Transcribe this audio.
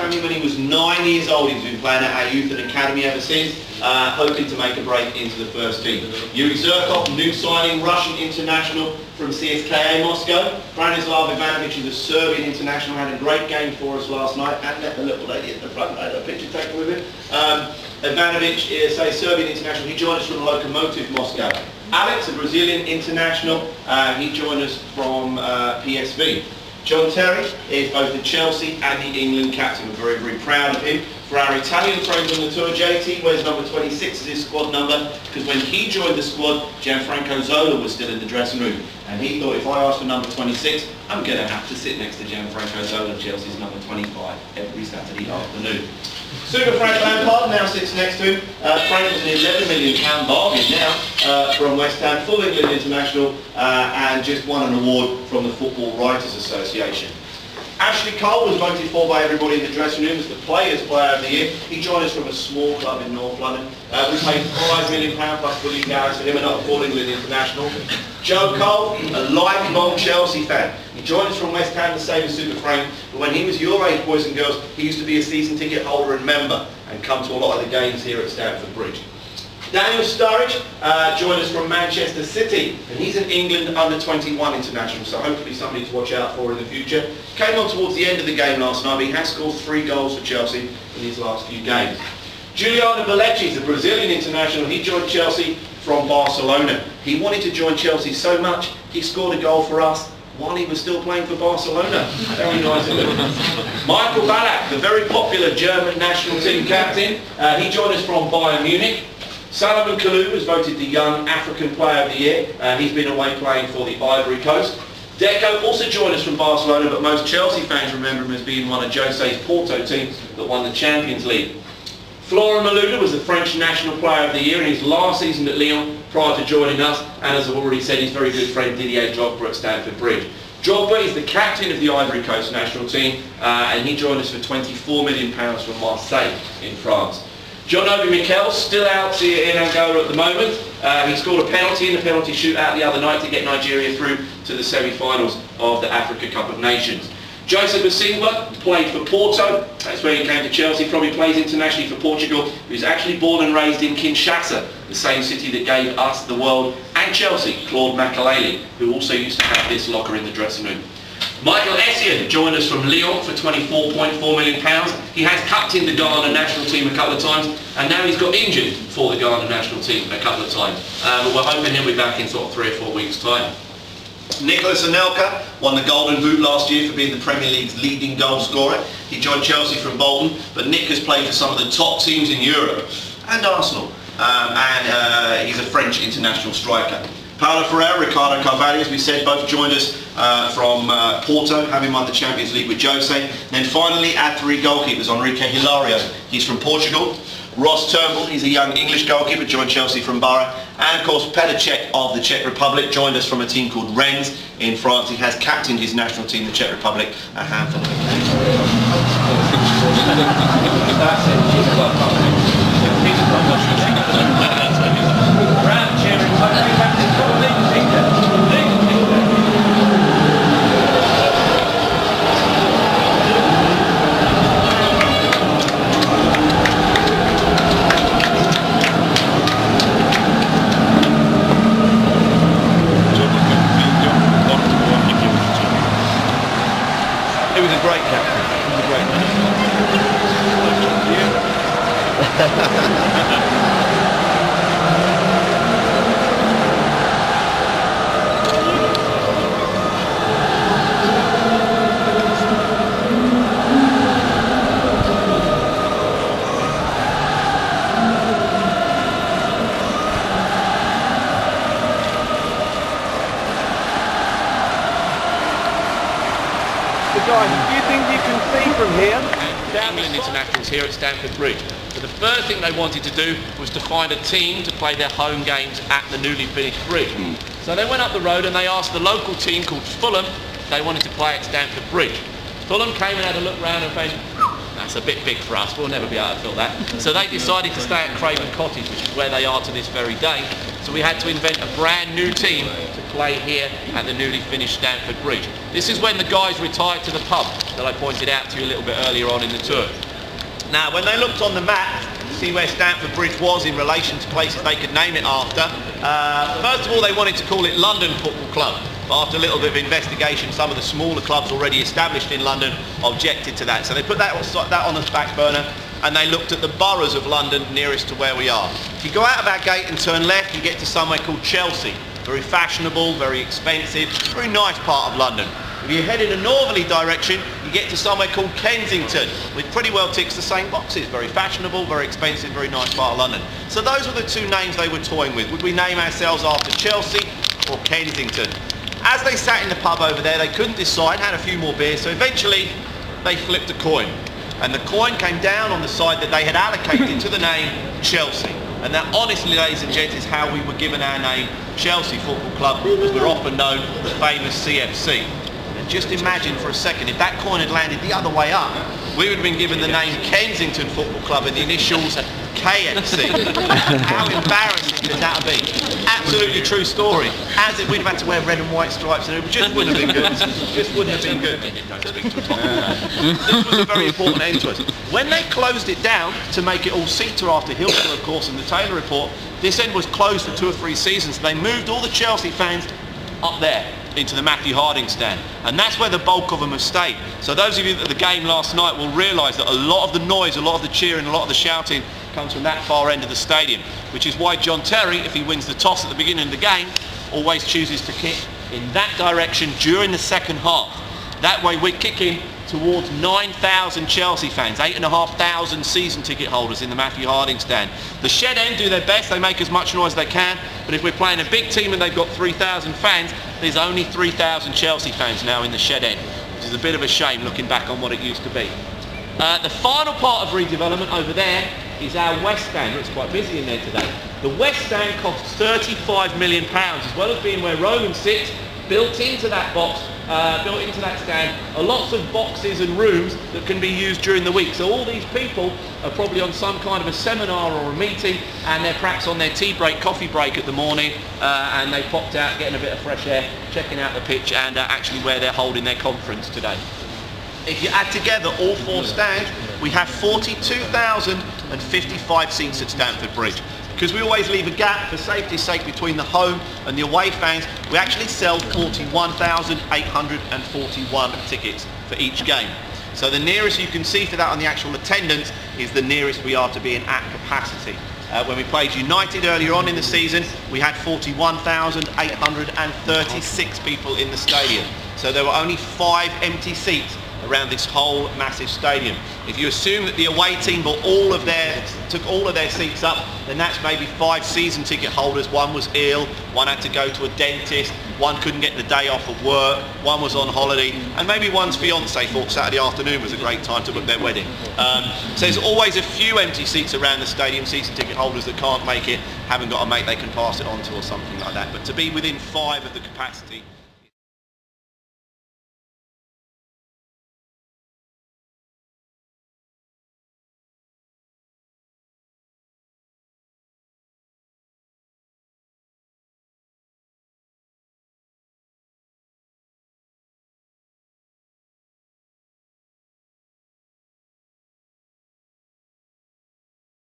family when he was 9 years old. He's been playing at our youth and academy ever since, hoping to make a break into the first team. Yuri Zirkov, new signing, Russian international from CSKA Moscow. Branislav Ivanovic is a Serbian international, had a great game for us last night, and met the little lady at the front, had a picture taken with him. Ivanovic is a Serbian international, he joined us from Lokomotiv Moscow. Alex, a Brazilian international, he joined us from PSV. John Terry is both the Chelsea and the England captain. We're very, very proud of him. For our Italian friends on the tour, JT wears number 26 as his squad number, because when he joined the squad, Gianfranco Zola was still in the dressing room. And he thought, if I ask for number 26, I'm going to have to sit next to Gianfranco Zola, Chelsea's number 25, every Saturday afternoon. Super Frank Lampard now sits next to him. Frank was an £11 million bargain now from West Ham, full England international, and just won an award from the Football Writers Association. Ashley Cole was voted for by everybody in the dressing room as the Players Player of the Year. He joined us from a small club in North London. We paid £5 million plus William Garris for him, and not a full England international. Joe Cole, a lifelong Chelsea fan. He joined us from West Ham to save a Super Frank, but when he was your age, boys and girls, he used to be a season ticket holder and member and come to a lot of the games here at Stamford Bridge. Daniel Sturridge joined us from Manchester City, and he's an England under-21 international, so hopefully somebody to watch out for in the future. Came on towards the end of the game last night, but he has scored 3 goals for Chelsea in his last few games. Giuliano Bellecci is a Brazilian international. He joined Chelsea from Barcelona. He wanted to join Chelsea so much, he scored a goal for us while he was still playing for Barcelona. Very nice of him. Michael Ballack, the very popular German national team captain, he joined us from Bayern Munich. Salomon Kalou was voted the Young African Player of the Year, and he's been away playing for the Ivory Coast. Deco also joined us from Barcelona, but most Chelsea fans remember him as being one of Jose's Porto teams that won the Champions League. Florent Malouda was the French National Player of the Year in his last season at Lyon prior to joining us, and as I've already said, his very good friend Didier Drogba at Stamford Bridge. Drogba is the captain of the Ivory Coast national team, and he joined us for £24 million from Marseille in France. John Obi Mikel, still out in Angola at the moment. He scored a penalty in the penalty shootout the other night to get Nigeria through to the semi-finals of the Africa Cup of Nations. Joseph Basingwa played for Porto, that's where he came to Chelsea from. He plays internationally for Portugal. He was actually born and raised in Kinshasa, the same city that gave us, the world, and Chelsea, Claude Makelele, who also used to have this locker in the dressing room. Michael Essien joined us from Lyon for £24.4 million. He has captained the Ghana national team a couple of times, and now he's got injured for the Ghana national team a couple of times. But we're hoping he'll be back in sort of 3 or 4 weeks' time. Nicolas Anelka won the Golden Boot last year for being the Premier League's leading goal scorer. He joined Chelsea from Bolton, but Nick has played for some of the top teams in Europe and Arsenal, and he's a French international striker. Paulo Ferreira, Ricardo Carvalho, as we said, both joined us from Porto, having won the Champions League with Jose. And then finally, our 3 goalkeepers, Enrique Hilario, he's from Portugal. Ross Turnbull, he's a young English goalkeeper, joined Chelsea from Borough. And of course, Petr Cech of the Czech Republic joined us from a team called Rennes in France. He has captained his national team, the Czech Republic, a handful of He was a great captain. He was a great Guys, do you think you can see from here? England internationals here at Stamford Bridge. So the first thing they wanted to do was to find a team to play their home games at the newly finished bridge. So they went up the road and they asked the local team called Fulham if they wanted to play at Stamford Bridge. Fulham came and had a look round and went, that's a bit big for us, we'll never be able to fill that. So they decided to stay at Craven Cottage, which is where they are to this very day. So we had to invent a brand new team to play here at the newly finished Stamford Bridge. This is when the guys retired to the pub. that I pointed out to you a little bit earlier on in the tour. Now, when they looked on the map to see where Stamford Bridge was in relation to places they could name it after, first of all they wanted to call it London Football Club. But after a little bit of investigation, some of the smaller clubs already established in London objected to that. So they put that on the back burner, and they looked at the boroughs of London nearest to where we are. If you go out of our gate and turn left, you get to somewhere called Chelsea. Very fashionable, very expensive, very nice part of London. If you head in a northerly direction, you get to somewhere called Kensington, which pretty well ticks the same boxes. Very fashionable, very expensive, very nice part of London. So those were the two names they were toying with. Would we name ourselves after Chelsea or Kensington? As they sat in the pub over there, they couldn't decide, had a few more beers, so eventually they flipped a coin. And the coin came down on the side that they had allocated to the name Chelsea. And that, honestly, ladies and gents, is how we were given our name Chelsea Football Club, as we're often known as the famous CFC. And just imagine for a second, if that coin had landed the other way up, we would have been given the name Kensington Football Club and the initials KFC. How embarrassing could that have been? Absolutely true story. As if we'd have had to wear red and white stripes, and it just wouldn't have been good. Just wouldn't have been good. This was a very important end to us. When they closed it down to make it all seater after Hillsborough, of course, and the Taylor report, this end was closed for 2 or 3 seasons. They moved all the Chelsea fans up there into the Matthew Harding stand, and that's where the bulk of them have stayed. So those of you at the game last night will realise that a lot of the noise, a lot of the cheering, a lot of the shouting comes from that far end of the stadium, which is why John Terry, if he wins the toss at the beginning of the game, always chooses to kick in that direction during the second half. That way we're kicking towards 9,000 Chelsea fans, 8,500 season ticket holders in the Matthew Harding stand. The shed end do their best, they make as much noise as they can, but if we're playing a big team and they've got 3,000 fans, there's only 3,000 Chelsea fans now in the shed end, which is a bit of a shame looking back on what it used to be. The final part of redevelopment over there is our West Stand. It's quite busy in there today. The West Stand costs £35 million, as well as being where Roman sits, built into that box, built into that stand, are lots of boxes and rooms that can be used during the week. So all these people are probably on some kind of a seminar or a meeting, and they're perhaps on their tea break, coffee break at the morning, and they popped out getting a bit of fresh air, checking out the pitch, and actually where they're holding their conference today. If you add together all 4 stands, we have 42,055 seats at Stamford Bridge. Because we always leave a gap for safety's sake between the home and the away fans, we actually sell 41,841 tickets for each game. So the nearest you can see for that on the actual attendance is the nearest we are to being at capacity. When we played United earlier on in the season, we had 41,836 people in the stadium. So there were only 5 empty seats around this whole massive stadium. If you assume that the away team took all of their seats up, then that's maybe 5 season ticket holders. One was ill, one had to go to a dentist, one couldn't get the day off of work, one was on holiday, and maybe one's fiance thought Saturday afternoon was a great time to book their wedding. So there's always a few empty seats around the stadium, season ticket holders that can't make it, haven't got a mate they can pass it on to or something like that. But to be within 5 of the capacity